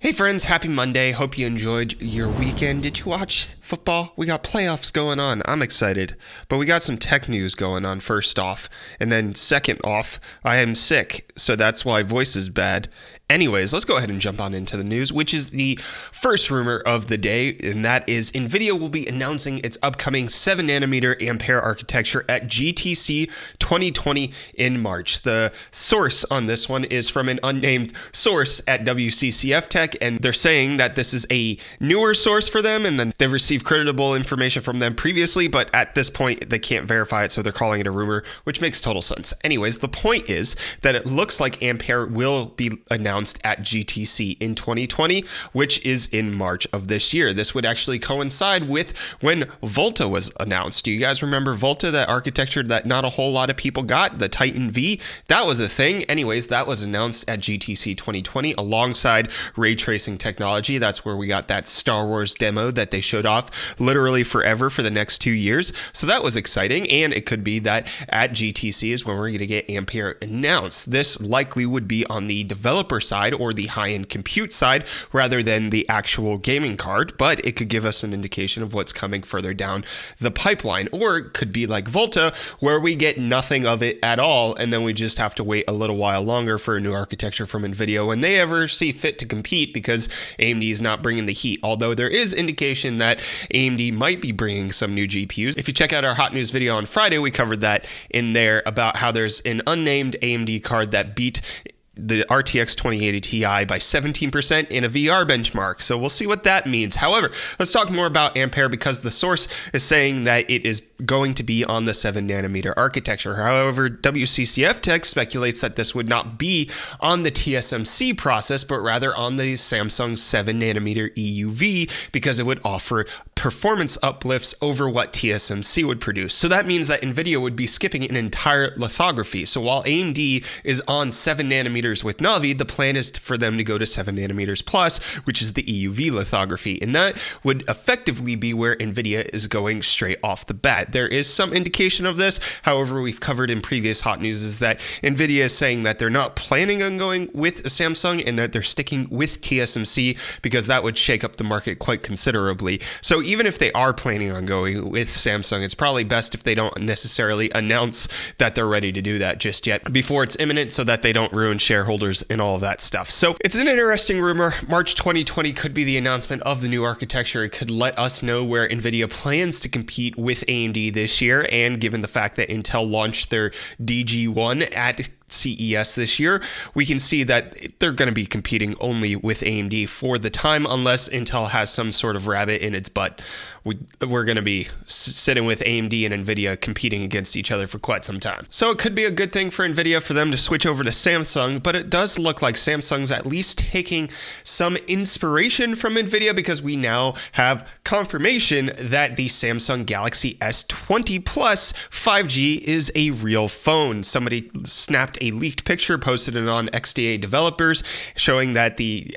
Hey friends, happy Monday. Hope you enjoyed your weekend. Did you watch football? We got playoffs going on. I'm excited. But we got some tech news going on first off. And then second off, I am sick, so that's why voice is bad. Anyways, let's go ahead and jump on into the news, which is the first rumor of the day, and that is NVIDIA will be announcing its upcoming 7nm Ampere architecture at GTC 2020 in March. The source on this one is from an unnamed source at WCCF Tech, and they're saying that this is a newer source for them, and then they've received credible information from them previously, but at this point, they can't verify it, so they're calling it a rumor, which makes total sense. Anyways, the point is that it looks like Ampere will be announced at GTC in 2020, which is in March of this year. This would actually coincide with when Volta was announced. Do you guys remember Volta, that architecture that not a whole lot of people got, the Titan V? That was a thing. Anyways, that was announced at GTC 2020 alongside ray tracing technology. That's where we got that Star Wars demo that they showed off literally forever for the next 2 years. So that was exciting, and it could be that at GTC is when we're going to get Ampere announced. This likely would be on the developer side or the high-end compute side rather than the actual gaming card, but it could give us an indication of what's coming further down the pipeline. Or it could be like Volta, where we get nothing of it at all, and then we just have to wait a little while longer for a new architecture from NVIDIA when they ever see fit to compete, because AMD is not bringing the heat, although there is indication that AMD might be bringing some new GPUs. If you check out our hot news video on Friday, we covered that in there about how there's an unnamed AMD card that beat the RTX 2080 Ti by 17% in a VR benchmark. So we'll see what that means. However, let's talk more about Ampere, because the source is saying that it is going to be on the 7nm architecture. However, WCCF Tech speculates that this would not be on the TSMC process, but rather on the Samsung 7nm EUV, because it would offer performance uplifts over what TSMC would produce. So that means that NVIDIA would be skipping an entire lithography. So while AMD is on 7nm with Navi, the plan is for them to go to 7nm plus, which is the EUV lithography, and that would effectively be where NVIDIA is going straight off the bat. There is some indication of this. However, we've covered in previous hot news is that NVIDIA is saying that they're not planning on going with Samsung and that they're sticking with TSMC, because that would shake up the market quite considerably. So even if they are planning on going with Samsung, it's probably best if they don't necessarily announce that they're ready to do that just yet before it's imminent, so that they don't ruin shareholders and all of that stuff. So it's an interesting rumor. March 2020 could be the announcement of the new architecture. It could let us know where NVIDIA plans to compete with AMD this year, and given the fact that Intel launched their DG1 at CES this year, we can see that they're going to be competing only with AMD for the time, unless Intel has some sort of rabbit in its butt. We're going to be sitting with AMD and NVIDIA competing against each other for quite some time. So it could be a good thing for NVIDIA for them to switch over to Samsung, but it does look like Samsung's at least taking some inspiration from NVIDIA, because we now have confirmation that the Samsung Galaxy S20 Plus 5G is a real phone. Somebody snapped a leaked picture, posted it on XDA developers, showing that the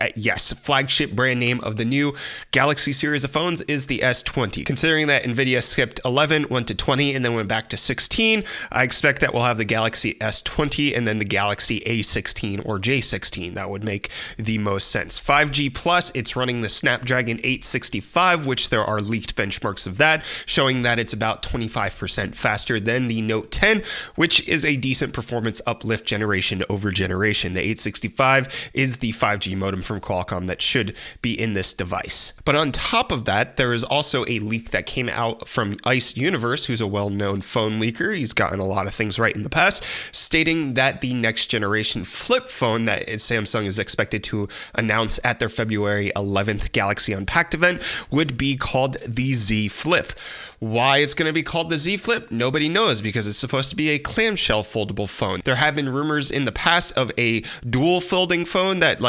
flagship brand name of the new Galaxy series of phones is the S20. Considering that NVIDIA skipped 11, went to 20, and then went back to 16, I expect that we'll have the Galaxy S20 and then the Galaxy A16 or J16. That would make the most sense. 5G Plus, it's running the Snapdragon 865, which there are leaked benchmarks of that, showing that it's about 25% faster than the Note 10, which is a decent performance uplift generation over generation. The 865 is the 5G modem from Qualcomm that should be in this device. But on top of that, there is also a leak that came out from Ice Universe, who's a well-known phone leaker. He's gotten a lot of things right in the past, stating that the next generation flip phone that Samsung is expected to announce at their February 11th Galaxy Unpacked event would be called the Z Flip. Why it's going to be called the Z Flip, nobody knows, because it's supposed to be a clamshell foldable phone. There have been rumors in the past of a dual folding phone that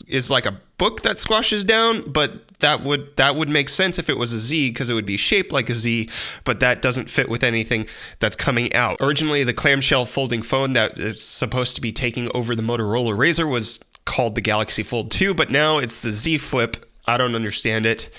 is like a book that squashes down, but that would make sense if it was a Z, because it would be shaped like a Z, but that doesn't fit with anything that's coming out. Originally, the clamshell folding phone that is supposed to be taking over the Motorola Razr was called the Galaxy Fold 2, but now it's the Z Flip. I don't understand it.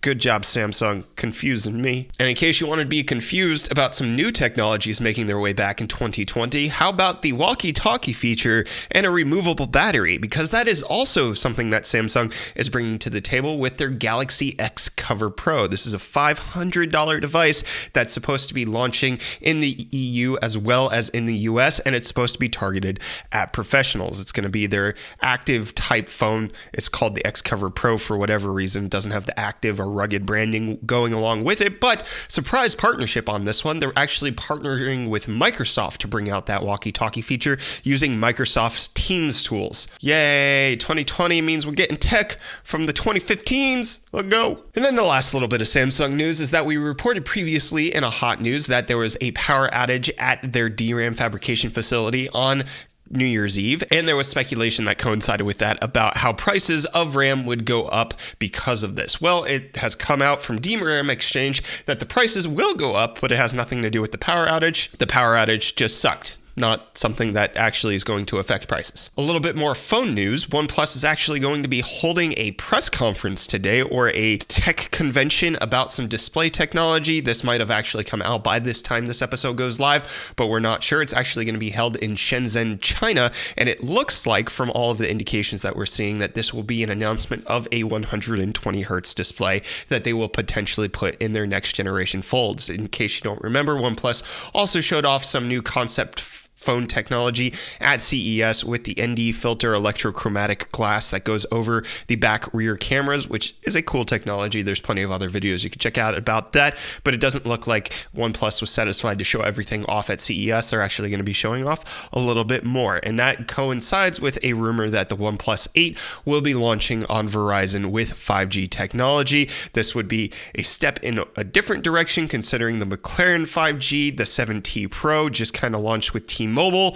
Good job, Samsung, confusing me. And in case you wanted to be confused about some new technologies making their way back in 2020, how about the Walkie Talkie feature and a removable battery? Because that is also something that Samsung is bringing to the table with their Galaxy X Cover Pro. This is a $500 device that's supposed to be launching in the EU as well as in the US, and it's supposed to be targeted at professionals. It's going to be their active type phone. It's called the X Cover Pro for whatever reason. It doesn't have the active or rugged branding going along with it, but surprise partnership on this one. They're actually partnering with Microsoft to bring out that walkie-talkie feature using Microsoft's Teams tools. Yay, 2020 means we're getting tech from the 2015s. Let's go. And then the last little bit of Samsung news is that we reported previously in a hot news that there was a power outage at their DRAM fabrication facility on New Year's Eve, and there was speculation that coincided with that about how prices of RAM would go up because of this. Well, it has come out from DRAM Exchange that the prices will go up, but it has nothing to do with the power outage. The power outage just sucked. Not something that actually is going to affect prices. A little bit more phone news. OnePlus is actually going to be holding a press conference today, or a tech convention about some display technology. This might have actually come out by this time this episode goes live, but we're not sure. It's actually going to be held in Shenzhen, China, and it looks like from all of the indications that we're seeing that this will be an announcement of a 120 hertz display that they will potentially put in their next generation folds. In case you don't remember, OnePlus also showed off some new concept phone technology at CES with the ND filter electrochromatic glass that goes over the back rear cameras, which is a cool technology. There's plenty of other videos you can check out about that, but it doesn't look like OnePlus was satisfied to show everything off at CES. They're actually going to be showing off a little bit more, and that coincides with a rumor that the OnePlus 8 will be launching on Verizon with 5G technology. This would be a step in a different direction considering the McLaren 5G, the 7T Pro just kind of launched with T-Mobile.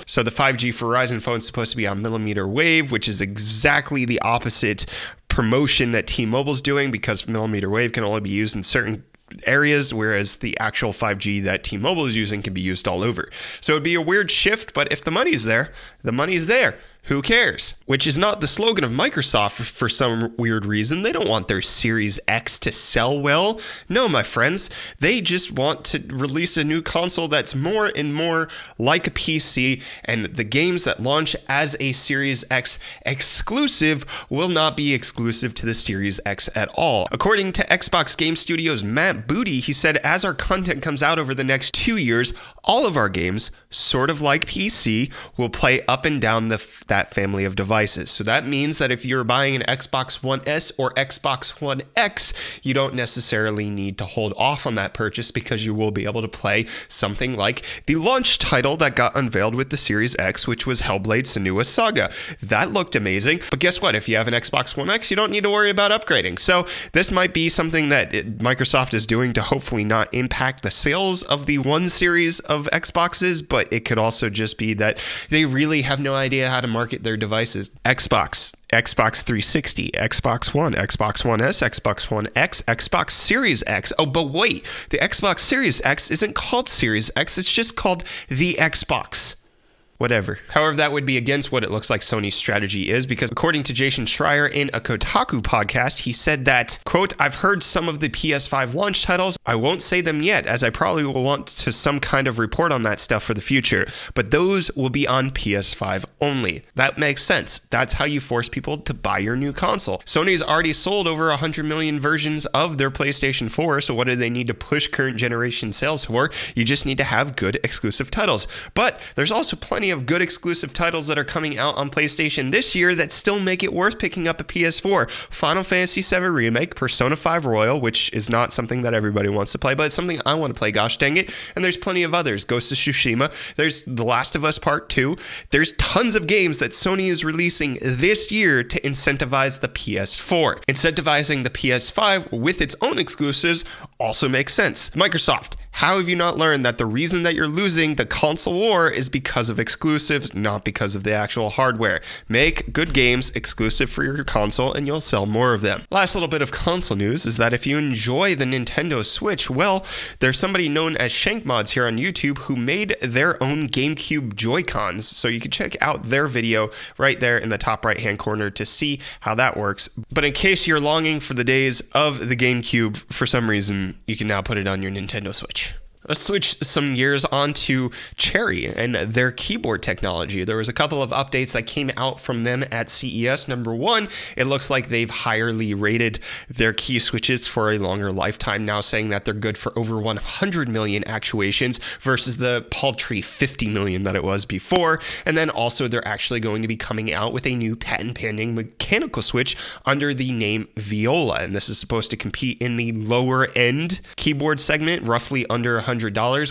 So the 5G Verizon phone is supposed to be on millimeter wave, which is exactly the opposite promotion that T-Mobile's doing, because millimeter wave can only be used in certain areas, whereas the actual 5G that T-Mobile is using can be used all over. So it'd be a weird shift, but if the money's there, the money's there. Who cares? Which is not the slogan of Microsoft for some weird reason. They don't want their Series X to sell well. No, my friends. They just want to release a new console that's more and more like a PC, and the games that launch as a Series X exclusive will not be exclusive to the Series X at all. According to Xbox Game Studios' Matt Booty, he said, as our content comes out over the next 2 years, all of our games, sort of like PC, will play up and down that family of devices. So that means that if you're buying an Xbox One S or Xbox One X, you don't necessarily need to hold off on that purchase, because you will be able to play something like the launch title that got unveiled with the Series X, which was Hellblade: Senua's Saga. That looked amazing, but guess what? If you have an Xbox One X, you don't need to worry about upgrading. So this might be something that Microsoft is doing to hopefully not impact the sales of the one series of Xboxes, but it could also just be that they really have no idea how to market their devices. Xbox 360, Xbox One, Xbox One S, Xbox One X, Xbox Series X. Oh, but wait, the Xbox Series X isn't called Series X, it's just called the Xbox. Whatever. However, that would be against what it looks like Sony's strategy is, because according to Jason Schreier in a Kotaku podcast, he said that, quote, "I've heard some of the PS5 launch titles. I won't say them yet, as I probably will want to some kind of report on that stuff for the future, but those will be on PS5 only." That makes sense. That's how you force people to buy your new console. Sony's already sold over 100 million versions of their PlayStation 4, so what do they need to push current generation sales for? You just need to have good exclusive titles. But there's also plenty of good exclusive titles that are coming out on PlayStation this year that still make it worth picking up a PS4. Final Fantasy VII Remake, Persona 5 Royal, which is not something that everybody wants to play, but it's something I want to play, gosh dang it. And there's plenty of others. Ghost of Tsushima. There's The Last of Us Part 2. There's tons of games that Sony is releasing this year to incentivize the PS4. Incentivizing the PS5 with its own exclusives also makes sense. Microsoft How have you not learned that the reason that you're losing the console war is because of exclusives, not because of the actual hardware? Make good games exclusive for your console and you'll sell more of them. Last little bit of console news is that if you enjoy the Nintendo Switch, well, there's somebody known as Shankmods here on YouTube who made their own GameCube Joy-Cons. So you can check out their video right there in the top right-hand corner to see how that works. But in case you're longing for the days of the GameCube, for some reason, you can now put it on your Nintendo Switch. Let's switch some gears on to Cherry and their keyboard technology. There was a couple of updates that came out from them at CES. Number one, it looks like they've highly rated their key switches for a longer lifetime, now saying that they're good for over 100 million actuations versus the paltry 50 million that it was before. And then also they're actually going to be coming out with a new patent-pending mechanical switch under the name Viola. And this is supposed to compete in the lower end keyboard segment, roughly under $100,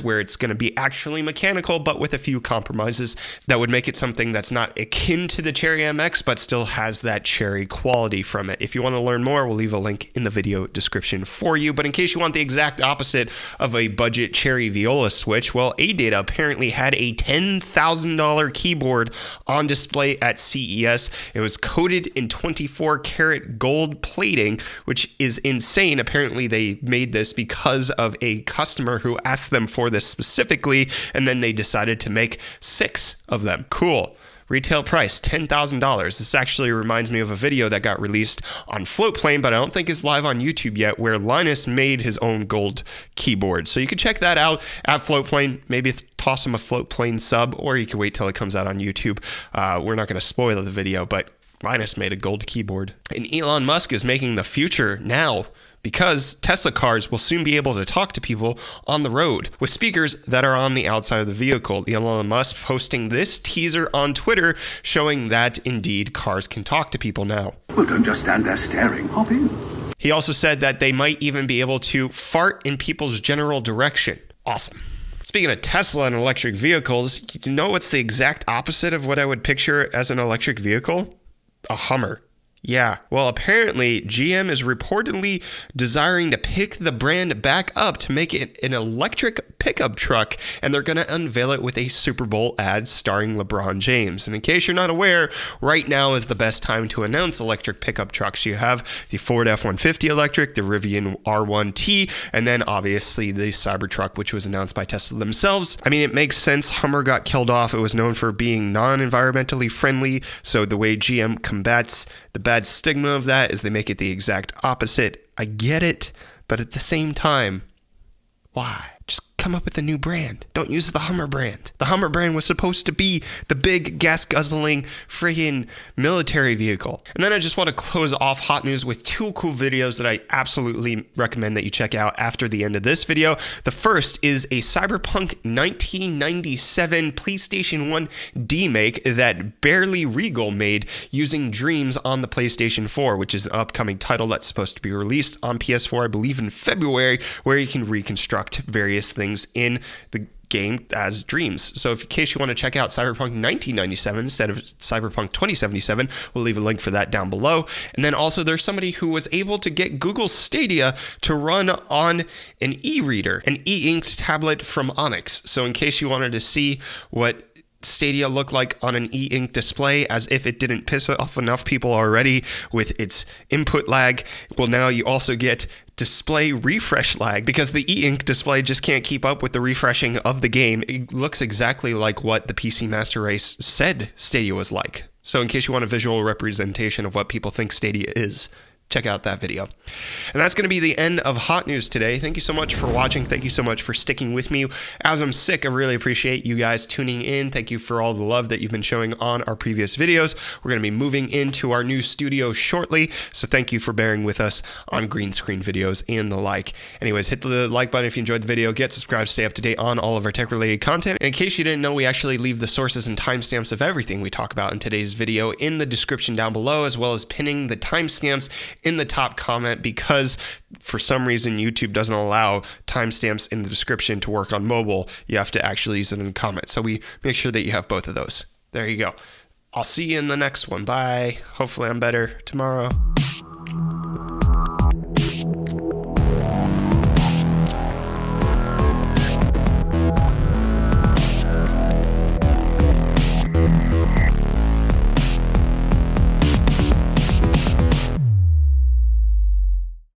where it's going to be actually mechanical, but with a few compromises that would make it something that's not akin to the Cherry MX, but still has that Cherry quality from it. If you want to learn more, we'll leave a link in the video description for you. But in case you want the exact opposite of a budget Cherry Viola switch, well, AData apparently had a $10,000 keyboard on display at CES. It was coated in 24 karat gold plating, which is insane. Apparently they made this because of a customer who asked them for this specifically, and then they decided to make 6 of them. Cool. Retail price, $10,000. This actually reminds me of a video that got released on Floatplane, but I don't think it's live on YouTube yet, where Linus made his own gold keyboard. So you can check that out at Floatplane. Maybe toss him a Floatplane sub, or you can wait till it comes out on YouTube. We're not going to spoil the video, but Linus made a gold keyboard. And Elon Musk is making the future now, because Tesla cars will soon be able to talk to people on the road with speakers that are on the outside of the vehicle. Elon Musk posting this teaser on Twitter showing that indeed cars can talk to people now. Well, don't just stand there staring. Hop in. He also said that they might even be able to fart in people's general direction. Awesome. Speaking of Tesla and electric vehicles, you know what's the exact opposite of what I would picture as an electric vehicle? A Hummer. Yeah, well, apparently GM is reportedly desiring to pick the brand back up to make it an electric pickup truck, and they're going to unveil it with a Super Bowl ad starring LeBron James. And in case you're not aware, right now is the best time to announce electric pickup trucks. You have the Ford F-150 electric, the Rivian R1T, and then obviously the Cybertruck, which was announced by Tesla themselves. I mean, it makes sense. Hummer got killed off. It was known for being non-environmentally friendly, so the way GM combats the bad stigma of that is they make it the exact opposite. I get it, but at the same time, why? Just come up with a new brand. Don't use the Hummer brand. The Hummer brand was supposed to be the big gas-guzzling friggin' military vehicle. And then I just want to close off hot news with 2 cool videos that I absolutely recommend that you check out after the end of this video. The first is a Cyberpunk 1997 PlayStation 1 demake that Barely Regal made using Dreams on the PlayStation 4, which is an upcoming title that's supposed to be released on PS4, I believe in February, where you can reconstruct various things in the game as dreams. So in case you want to check out Cyberpunk 1997 instead of Cyberpunk 2077, we'll leave a link for that down below. And then also there's somebody who was able to get Google Stadia to run on an e-reader, an e-inked tablet from Onyx. So in case you wanted to see what Stadia looked like on an e-ink display, as if it didn't piss off enough people already with its input lag, well, now you also get display refresh lag, because the e-ink display just can't keep up with the refreshing of the game. It looks exactly like what the PC Master Race said Stadia was like. So in case you want a visual representation of what people think Stadia is, check out that video. And that's going to be the end of Hot News today. Thank you so much for watching. Thank you so much for sticking with me. As I'm sick, I really appreciate you guys tuning in. Thank you for all the love that you've been showing on our previous videos. We're going to be moving into our new studio shortly, so thank you for bearing with us on green screen videos and the like. Anyways, hit the like button if you enjoyed the video. Get subscribed, stay up to date on all of our tech-related content. And in case you didn't know, we actually leave the sources and timestamps of everything we talk about in today's video in the description down below, as well as pinning the timestamps in the top comment, because for some reason YouTube doesn't allow timestamps in the description to work on mobile. You have to actually use it in the comments. So we make sure that you have both of those. There you go. I'll see you in the next one. Bye. Hopefully I'm better tomorrow.